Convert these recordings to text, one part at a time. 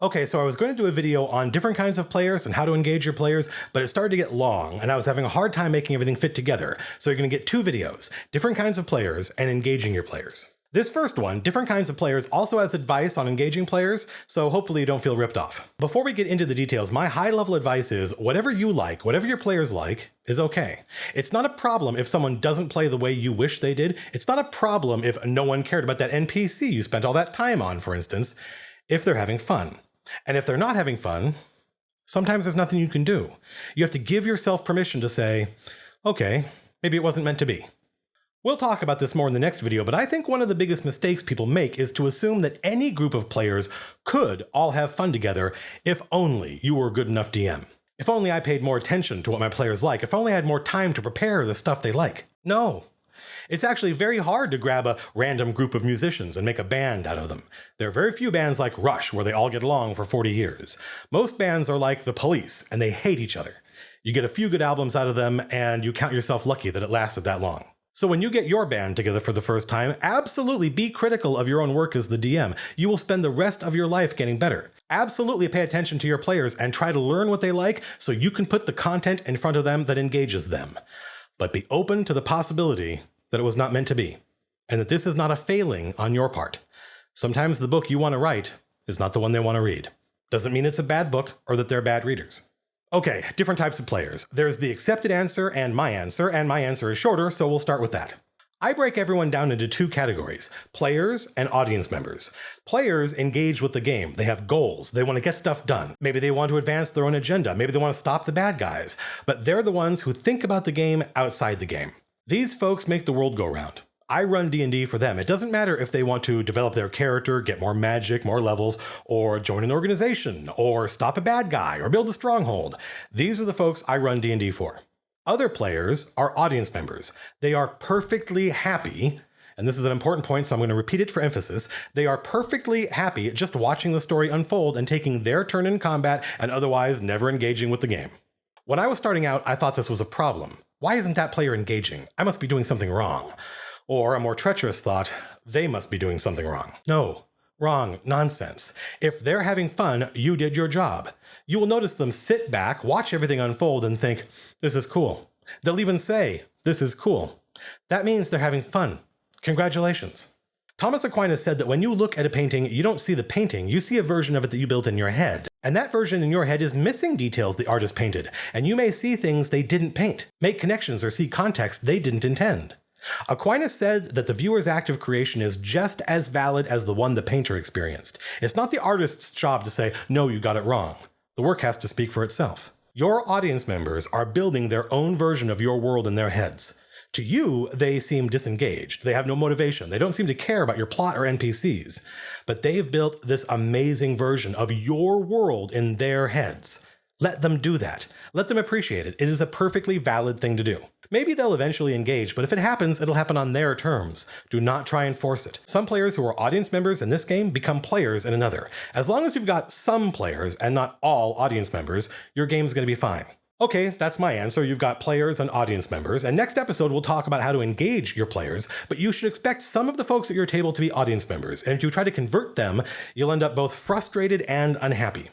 Okay, so I was going to do a video on different kinds of players and how to engage your players, but it started to get long and I was having a hard time making everything fit together. So you're going to get two videos, different kinds of players and engaging your players. This first one, different kinds of players, also has advice on engaging players, so hopefully you don't feel ripped off. Before we get into the details, my high-level advice is whatever you like, whatever your players like, is okay. It's not a problem if someone doesn't play the way you wish they did. It's not a problem if no one cared about that NPC you spent all that time on, for instance, if they're having fun. And if they're not having fun, sometimes there's nothing you can do. You have to give yourself permission to say, okay, maybe it wasn't meant to be. We'll talk about this more in the next video, but I think one of the biggest mistakes people make is to assume that any group of players could all have fun together if only you were a good enough DM. If only I paid more attention to what my players like, if only I had more time to prepare the stuff they like. No. It's actually very hard to grab a random group of musicians and make a band out of them. There are very few bands like Rush where they all get along for 40 years. Most bands are like the Police and they hate each other. You get a few good albums out of them and you count yourself lucky that it lasted that long. So when you get your band together for the first time, absolutely be critical of your own work as the DM. You will spend the rest of your life getting better. Absolutely pay attention to your players and try to learn what they like so you can put the content in front of them that engages them. But be open to the possibility that it was not meant to be, and that this is not a failing on your part. Sometimes the book you want to write is not the one they want to read. Doesn't mean it's a bad book or that they're bad readers. Okay, different types of players. There's the accepted answer and my answer is shorter, so we'll start with that. I break everyone down into two categories, players and audience members. Players engage with the game. They have goals. They want to get stuff done. Maybe they want to advance their own agenda. Maybe they want to stop the bad guys. But they're the ones who think about the game outside the game. These folks make the world go round. I run D&D for them. It doesn't matter if they want to develop their character, get more magic, more levels, or join an organization, or stop a bad guy, or build a stronghold. These are the folks I run D&D for. Other players are audience members. They are perfectly happy, and this is an important point, so I'm going to repeat it for emphasis. They are perfectly happy just watching the story unfold and taking their turn in combat and otherwise never engaging with the game. When I was starting out, I thought this was a problem. Why isn't that player engaging? I must be doing something wrong. Or a more treacherous thought, they must be doing something wrong. No, wrong, nonsense. If they're having fun, you did your job. You will notice them sit back, watch everything unfold and think, this is cool. They'll even say, this is cool. That means they're having fun. Congratulations. Thomas Aquinas said that when you look at a painting, you don't see the painting, you see a version of it that you built in your head. And that version in your head is missing details the artist painted, and you may see things they didn't paint, make connections or see context they didn't intend. Aquinas said that the viewer's act of creation is just as valid as the one the painter experienced. It's not the artist's job to say, no, you got it wrong. The work has to speak for itself. Your audience members are building their own version of your world in their heads. To you, they seem disengaged. They have no motivation. They don't seem to care about your plot or NPCs. But they've built this amazing version of your world in their heads. Let them do that. Let them appreciate it. It is a perfectly valid thing to do. Maybe they'll eventually engage, but if it happens, it'll happen on their terms. Do not try and force it. Some players who are audience members in this game become players in another. As long as you've got some players and not all audience members, your game's going to be fine. Okay, that's my answer. You've got players and audience members, and next episode we'll talk about how to engage your players, but you should expect some of the folks at your table to be audience members, and if you try to convert them, you'll end up both frustrated and unhappy.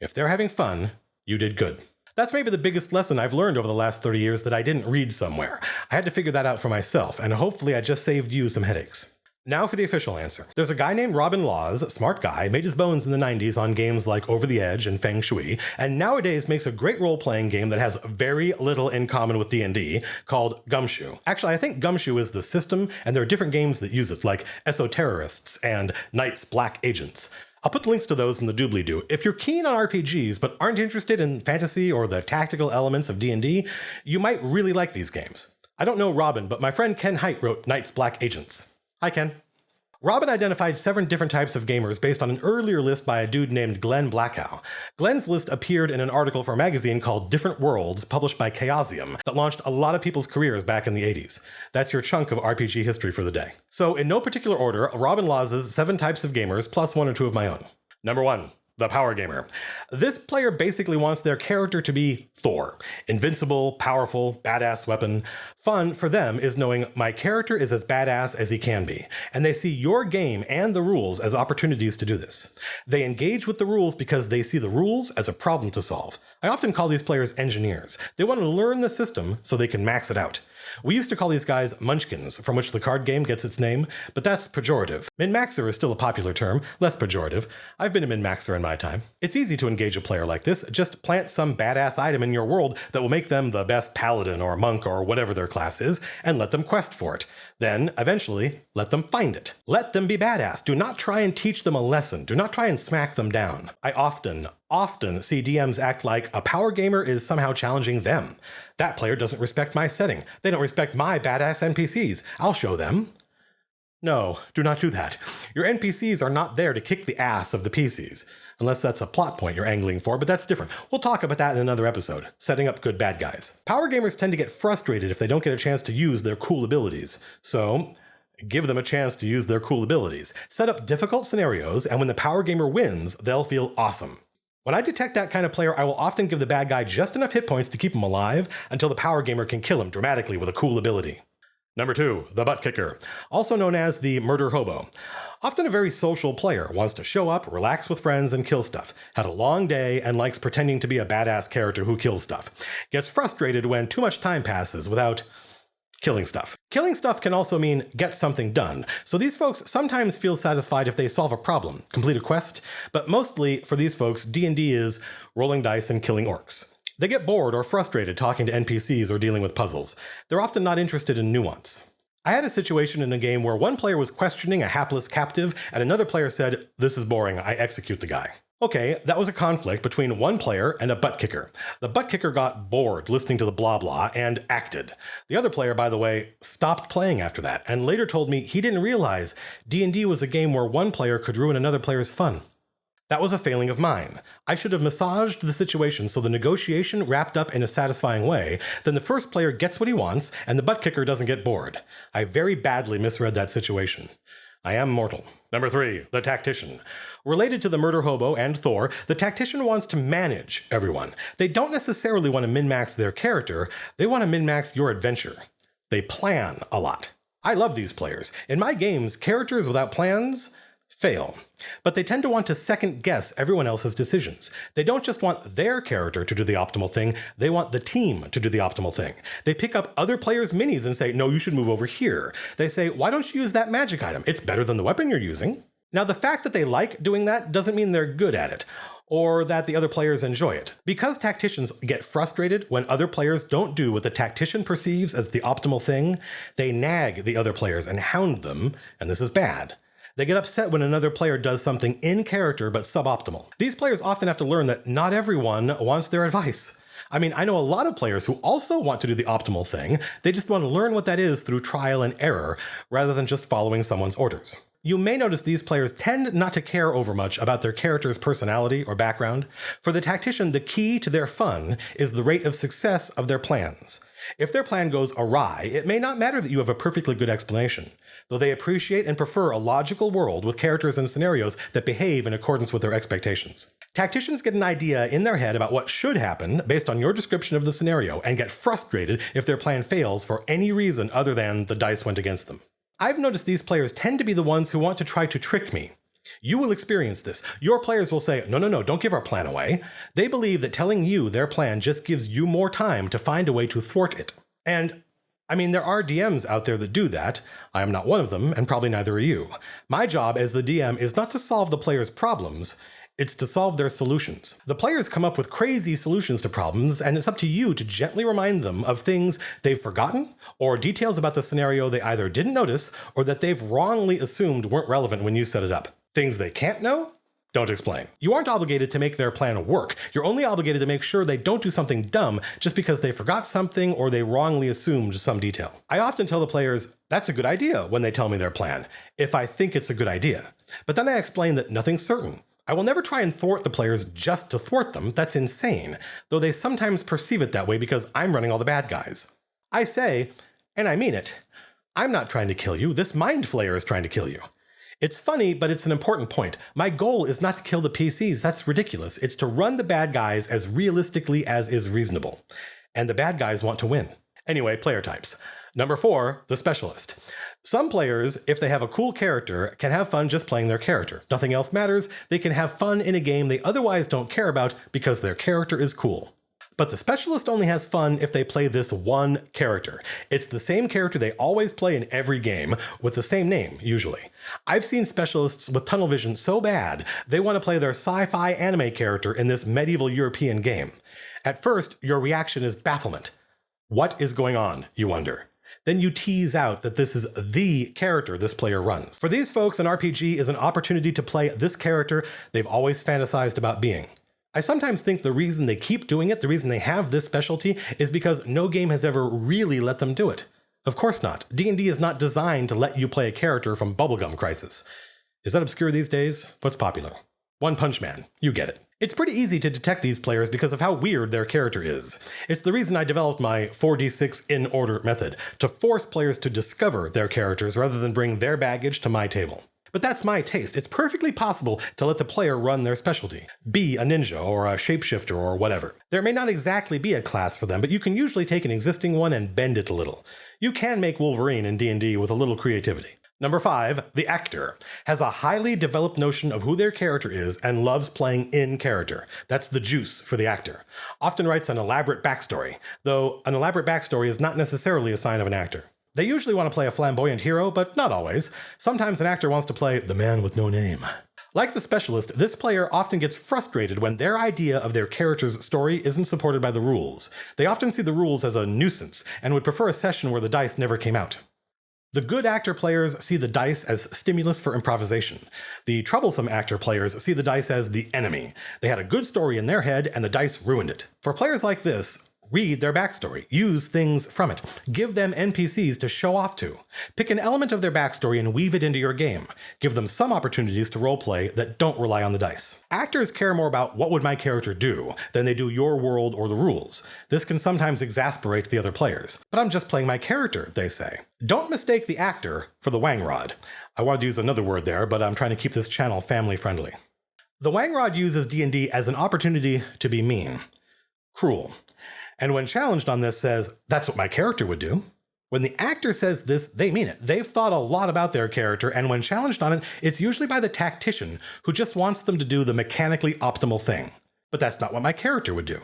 If they're having fun, you did good. That's maybe the biggest lesson I've learned over the last 30 years that I didn't read somewhere. I had to figure that out for myself, and hopefully I just saved you some headaches. Now for the official answer. There's a guy named Robin Laws, a smart guy, made his bones in the 90s on games like Over the Edge and Feng Shui, and nowadays makes a great role-playing game that has very little in common with D&D called Gumshoe. Actually, I think Gumshoe is the system, and there are different games that use it, like Esoterrorists and Knight's Black Agents. I'll put the links to those in the doobly-doo. If you're keen on RPGs but aren't interested in fantasy or the tactical elements of D&D, you might really like these games. I don't know Robin, but my friend Ken Hite wrote Knight's Black Agents. Hi, Ken. Robin identified 7 different types of gamers based on an earlier list by a dude named Glenn Blackow. Glenn's list appeared in an article for a magazine called Different Worlds, published by Chaosium, that launched a lot of people's careers back in the 80s. That's your chunk of RPG history for the day. So in no particular order, Robin Laws' 7 types of gamers, plus 1 or 2 of my own. Number 1, The power gamer. This player basically wants their character to be Thor. Invincible, powerful, badass weapon. Fun for them is knowing my character is as badass as he can be, and they see your game and the rules as opportunities to do this. They engage with the rules because they see the rules as a problem to solve. I often call these players engineers. They want to learn the system so they can max it out. We used to call these guys munchkins, from which the card game gets its name, but that's pejorative. Min-maxer is still a popular term, less pejorative. I've been a min-maxer in my time. It's easy to engage a player like this. Just plant some badass item in your world that will make them the best paladin or monk or whatever their class is, and let them quest for it. Then, eventually, let them find it. Let them be badass. Do not try and teach them a lesson. Do not try and smack them down. I often see DMs act like a power gamer is somehow challenging them. That player doesn't respect my setting. They don't respect my badass NPCs. I'll show them. No, do not do that. Your NPCs are not there to kick the ass of the PCs. Unless that's a plot point you're angling for, but that's different. We'll talk about that in another episode, setting up good bad guys. Power gamers tend to get frustrated if they don't get a chance to use their cool abilities. So, give them a chance to use their cool abilities. Set up difficult scenarios, and when the power gamer wins, they'll feel awesome. When I detect that kind of player, I will often give the bad guy just enough hit points to keep him alive until the power gamer can kill him dramatically with a cool ability. Number 2, the butt kicker, also known as the murder hobo. Often a very social player, wants to show up, relax with friends, and kill stuff. Had a long day and likes pretending to be a badass character who kills stuff. Gets frustrated when too much time passes without killing stuff. Killing stuff can also mean get something done. So these folks sometimes feel satisfied if they solve a problem, complete a quest, but mostly for these folks, D&D is rolling dice and killing orcs. They get bored or frustrated talking to NPCs or dealing with puzzles. They're often not interested in nuance. I had a situation in a game where one player was questioning a hapless captive and another player said, "This is boring, I execute the guy." Okay, that was a conflict between one player and a butt kicker. The butt kicker got bored listening to the blah blah and acted. The other player, by the way, stopped playing after that and later told me he didn't realize D&D was a game where one player could ruin another player's fun. That was a failing of mine. I should have massaged the situation so the negotiation wrapped up in a satisfying way, then the first player gets what he wants and the butt kicker doesn't get bored. I very badly misread that situation. I am mortal. Number 3, the tactician. Related to the murder hobo and Thor, the tactician wants to manage everyone. They don't necessarily want to min-max their character, they want to min-max your adventure. They plan a lot. I love these players. In my games, characters without plans fail. But they tend to want to second guess everyone else's decisions. They don't just want their character to do the optimal thing, they want the team to do the optimal thing. They pick up other players' minis and say, "No, you should move over here." They say, "Why don't you use that magic item? It's better than the weapon you're using." Now, the fact that they like doing that doesn't mean they're good at it, or that the other players enjoy it. Because tacticians get frustrated when other players don't do what the tactician perceives as the optimal thing, they nag the other players and hound them, and this is bad. They get upset when another player does something in character but suboptimal. These players often have to learn that not everyone wants their advice. I mean, I know a lot of players who also want to do the optimal thing, they just want to learn what that is through trial and error, rather than just following someone's orders. You may notice these players tend not to care over much about their character's personality or background. For the tactician, the key to their fun is the rate of success of their plans. If their plan goes awry, it may not matter that you have a perfectly good explanation, though they appreciate and prefer a logical world with characters and scenarios that behave in accordance with their expectations. Tacticians get an idea in their head about what should happen based on your description of the scenario and get frustrated if their plan fails for any reason other than the dice went against them. I've noticed these players tend to be the ones who want to try to trick me. You will experience this. Your players will say, no, don't give our plan away. They believe that telling you their plan just gives you more time to find a way to thwart it. And, I mean, there are DMs out there that do that. I am not one of them, and probably neither are you. My job as the DM is not to solve the players' problems, it's to solve their solutions. The players come up with crazy solutions to problems, and it's up to you to gently remind them of things they've forgotten, or details about the scenario they either didn't notice, or that they've wrongly assumed weren't relevant when you set it up. Things they can't know? Don't explain. You aren't obligated to make their plan work. You're only obligated to make sure they don't do something dumb just because they forgot something or they wrongly assumed some detail. I often tell the players, that's a good idea when they tell me their plan, if I think it's a good idea. But then I explain that nothing's certain. I will never try and thwart the players just to thwart them. That's insane, though they sometimes perceive it that way because I'm running all the bad guys. I say, and I mean it, I'm not trying to kill you. This mind flayer is trying to kill you. It's funny, but it's an important point. My goal is not to kill the PCs, that's ridiculous. It's to run the bad guys as realistically as is reasonable. And the bad guys want to win. Anyway, player types. Number 4, the specialist. Some players, if they have a cool character, can have fun just playing their character. Nothing else matters. They can have fun in a game they otherwise don't care about because their character is cool. But the specialist only has fun if they play this one character. It's the same character they always play in every game, with the same name, usually. I've seen specialists with tunnel vision so bad, they want to play their sci-fi anime character in this medieval European game. At first, your reaction is bafflement. What is going on, you wonder? Then you tease out that this is the character this player runs. For these folks, an RPG is an opportunity to play this character they've always fantasized about being. I sometimes think the reason they keep doing it, the reason they have this specialty, is because no game has ever really let them do it. Of course not. D&D is not designed to let you play a character from Bubblegum Crisis. Is that obscure these days? What's popular? One Punch Man. You get it. It's pretty easy to detect these players because of how weird their character is. It's the reason I developed my 4d6 in order method, to force players to discover their characters rather than bring their baggage to my table. But that's my taste. It's perfectly possible to let the player run their specialty. Be a ninja or a shapeshifter or whatever. There may not exactly be a class for them, but you can usually take an existing one and bend it a little. You can make Wolverine in D&D with a little creativity. Number 5, the actor, has a highly developed notion of who their character is and loves playing in character. That's the juice for the actor. Often writes an elaborate backstory, though an elaborate backstory is not necessarily a sign of an actor. They usually want to play a flamboyant hero, but not always. Sometimes an actor wants to play the man with no name. Like the specialist, this player often gets frustrated when their idea of their character's story isn't supported by the rules. They often see the rules as a nuisance and would prefer a session where the dice never came out. The good actor players see the dice as stimulus for improvisation. The troublesome actor players see the dice as the enemy. They had a good story in their head and the dice ruined it. For players like this, read their backstory, use things from it, give them NPCs to show off to. Pick an element of their backstory and weave it into your game. Give them some opportunities to roleplay that don't rely on the dice. Actors care more about what would my character do than they do your world or the rules. This can sometimes exasperate the other players. But I'm just playing my character, they say. Don't mistake the actor for the wang rod. I wanted to use another word there, but I'm trying to keep this channel family friendly. The wang rod uses D&D as an opportunity to be mean, cruel. And when challenged on this says, that's what my character would do. When the actor says this, they mean it. They've thought a lot about their character, and when challenged on it, it's usually by the tactician who just wants them to do the mechanically optimal thing. But that's not what my character would do.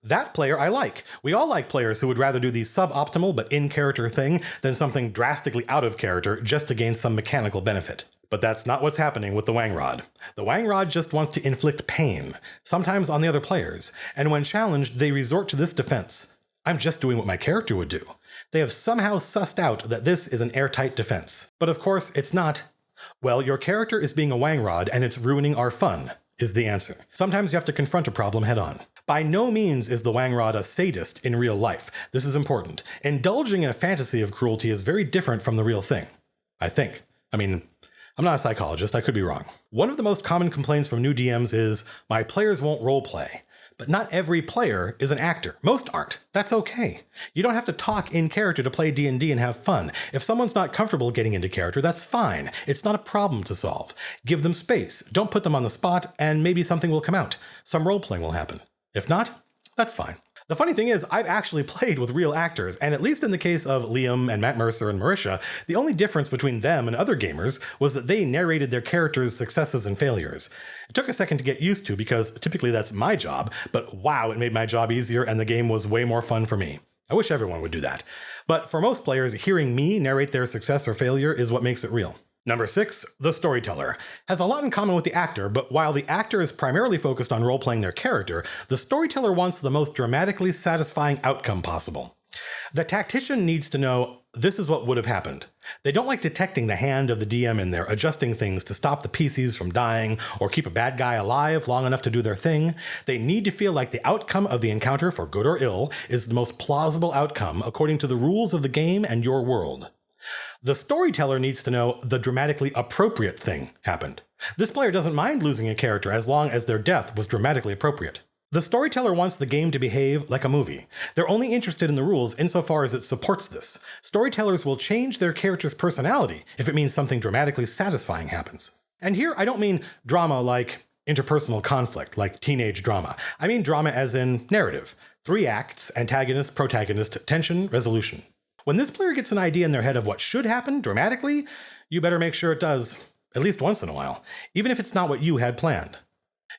That player I like. We all like players who would rather do the suboptimal but in-character thing than something drastically out of character just to gain some mechanical benefit. But that's not what's happening with the wang rod. The wang rod just wants to inflict pain, sometimes on the other players, and when challenged, they resort to this defense. I'm just doing what my character would do. They have somehow sussed out that this is an airtight defense. But of course, it's not. Well, your character is being a wang rod and it's ruining our fun, is the answer. Sometimes you have to confront a problem head on. By no means is the wang rod a sadist in real life. This is important. Indulging in a fantasy of cruelty is very different from the real thing. I think. I'm not a psychologist, I could be wrong. One of the most common complaints from new DMs is, my players won't roleplay. But not every player is an actor. Most aren't. That's okay. You don't have to talk in character to play D&D and have fun. If someone's not comfortable getting into character, that's fine. It's not a problem to solve. Give them space. Don't put them on the spot, and maybe something will come out. Some roleplaying will happen. If not, that's fine. The funny thing is, I've actually played with real actors, and at least in the case of Liam and Matt Mercer and Marisha, the only difference between them and other gamers was that they narrated their characters' successes and failures. It took a second to get used to because typically that's my job, but wow, it made my job easier and the game was way more fun for me. I wish everyone would do that. But for most players, hearing me narrate their success or failure is what makes it real. Number 6, the storyteller. Has a lot in common with the actor, but while the actor is primarily focused on role-playing their character, the storyteller wants the most dramatically satisfying outcome possible. The tactician needs to know, this is what would have happened. They don't like detecting the hand of the DM in there, adjusting things to stop the PCs from dying or keep a bad guy alive long enough to do their thing. They need to feel like the outcome of the encounter, for good or ill, is the most plausible outcome according to the rules of the game and your world. The storyteller needs to know the dramatically appropriate thing happened. This player doesn't mind losing a character as long as their death was dramatically appropriate. The storyteller wants the game to behave like a movie. They're only interested in the rules insofar as it supports this. Storytellers will change their character's personality if it means something dramatically satisfying happens. And here I don't mean drama like interpersonal conflict, like teenage drama. I mean drama as in narrative. 3 acts, antagonist, protagonist, tension, resolution. When this player gets an idea in their head of what should happen dramatically, you better make sure it does, at least once in a while, even if it's not what you had planned.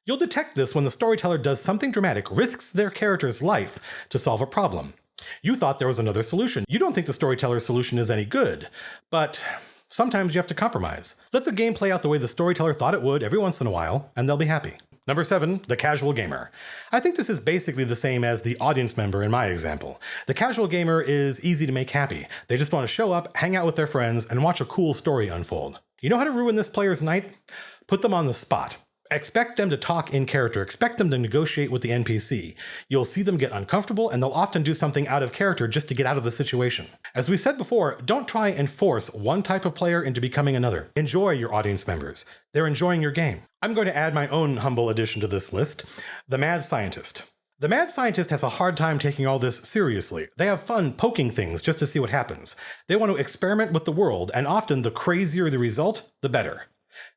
You'll detect this when the storyteller does something dramatic, risks their character's life to solve a problem. You thought there was another solution. You don't think the storyteller's solution is any good, but sometimes you have to compromise. Let the game play out the way the storyteller thought it would every once in a while, and they'll be happy. Number 7, the casual gamer. I think this is basically the same as the audience member in my example. The casual gamer is easy to make happy. They just want to show up, hang out with their friends, and watch a cool story unfold. You know how to ruin this player's night? Put them on the spot. Expect them to talk in character. Expect them to negotiate with the NPC. You'll see them get uncomfortable, and they'll often do something out of character just to get out of the situation. As we said before, don't try and force one type of player into becoming another. Enjoy your audience members. They're enjoying your game. I'm going to add my own humble addition to this list, the mad scientist. The mad scientist has a hard time taking all this seriously. They have fun poking things just to see what happens. They want to experiment with the world, and often the crazier the result, the better.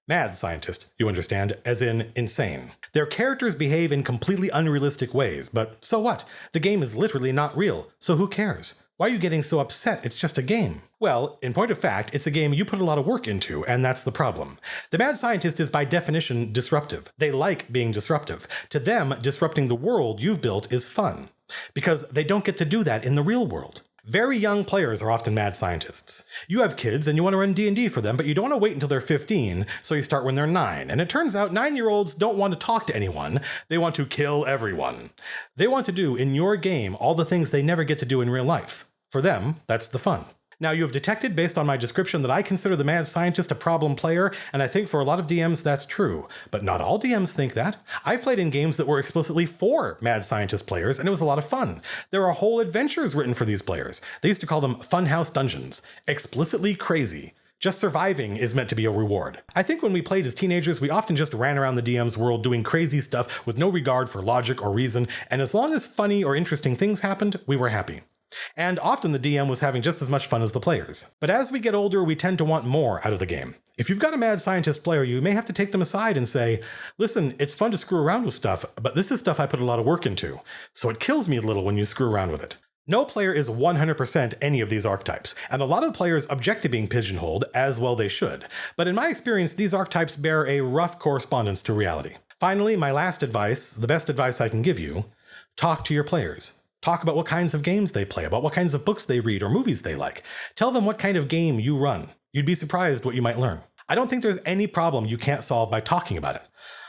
Mad scientist, you understand, as in insane. Their characters behave in completely unrealistic ways, but so what? The game is literally not real, so who cares? Why are you getting so upset? It's just a game. Well, in point of fact, it's a game you put a lot of work into, and that's the problem. The mad scientist is by definition disruptive. They like being disruptive. To them, disrupting the world you've built is fun, because they don't get to do that in the real world. Very young players are often mad scientists. You have kids and you want to run D&D for them, but you don't want to wait until they're 15, so you start when they're 9. And it turns out 9-year-olds don't want to talk to anyone. They want to kill everyone. They want to do in your game all the things they never get to do in real life. For them, that's the fun. Now, you have detected, based on my description, that I consider the mad scientist a problem player, and I think for a lot of DMs that's true. But not all DMs think that. I've played in games that were explicitly for mad scientist players, and it was a lot of fun. There are whole adventures written for these players. They used to call them Funhouse Dungeons. Explicitly crazy. Just surviving is meant to be a reward. I think when we played as teenagers, we often just ran around the DM's world doing crazy stuff with no regard for logic or reason, and as long as funny or interesting things happened, we were happy. And often the DM was having just as much fun as the players. But as we get older, we tend to want more out of the game. If you've got a mad scientist player, you may have to take them aside and say, listen, it's fun to screw around with stuff, but this is stuff I put a lot of work into, so it kills me a little when you screw around with it. No player is 100% any of these archetypes, and a lot of players object to being pigeonholed, as well they should. But in my experience, these archetypes bear a rough correspondence to reality. Finally, my last advice, the best advice I can give you, talk to your players. Talk about what kinds of games they play, about what kinds of books they read or movies they like. Tell them what kind of game you run. You'd be surprised what you might learn. I don't think there's any problem you can't solve by talking about it.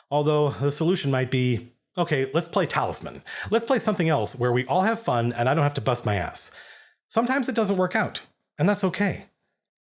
Although the solution might be, okay, let's play Talisman. Let's play something else where we all have fun and I don't have to bust my ass. Sometimes it doesn't work out, and that's okay.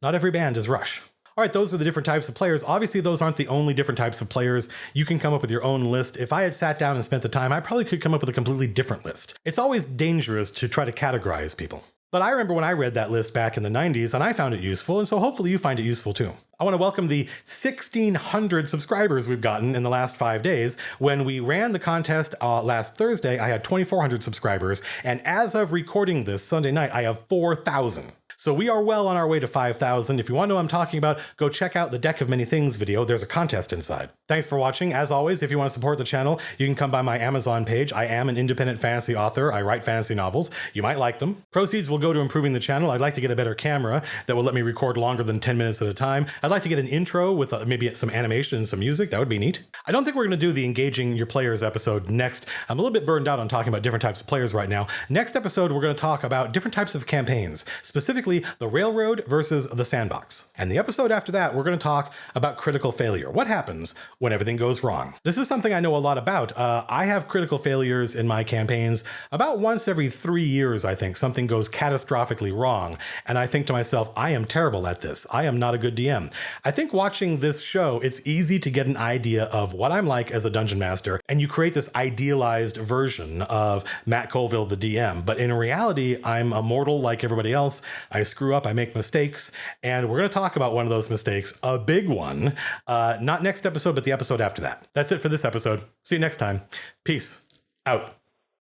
Not every band is Rush. All right, those are the different types of players. Obviously, those aren't the only different types of players. You can come up with your own list. If I had sat down and spent the time, I probably could come up with a completely different list. It's always dangerous to try to categorize people. But I remember when I read that list back in the 90s, and I found it useful, and so hopefully you find it useful too. I want to welcome the 1,600 subscribers we've gotten in the last 5 days. When we ran the contest last Thursday, I had 2,400 subscribers, and as of recording this Sunday night, I have 4,000. So we are well on our way to 5,000. If you want to know what I'm talking about, go check out the Deck of Many Things video. There's a contest inside. Thanks for watching. As always, if you want to support the channel, you can come by my Amazon page. I am an independent fantasy author. I write fantasy novels. You might like them. Proceeds will go to improving the channel. I'd like to get a better camera that will let me record longer than 10 minutes at a time. I'd like to get an intro with maybe some animation and some music. That would be neat. I don't think we're going to do the engaging your players episode next. I'm a little bit burned out on talking about different types of players right now. Next episode, we're going to talk about different types of campaigns, specifically the Railroad versus the Sandbox. And the episode after that, we're going to talk about critical failure. What happens when everything goes wrong? This is something I know a lot about. I have critical failures in my campaigns about once every 3 years, I think. Something goes catastrophically wrong. And I think to myself, I am terrible at this. I am not a good DM. I think watching this show, it's easy to get an idea of what I'm like as a dungeon master. And you create this idealized version of Matt Colville, the DM. But in reality, I'm a mortal like everybody else. I screw up, I make mistakes, and we're going to talk about one of those mistakes, a big one, not next episode, but the episode after that. That's it for this episode. See you next time. Peace out. Out.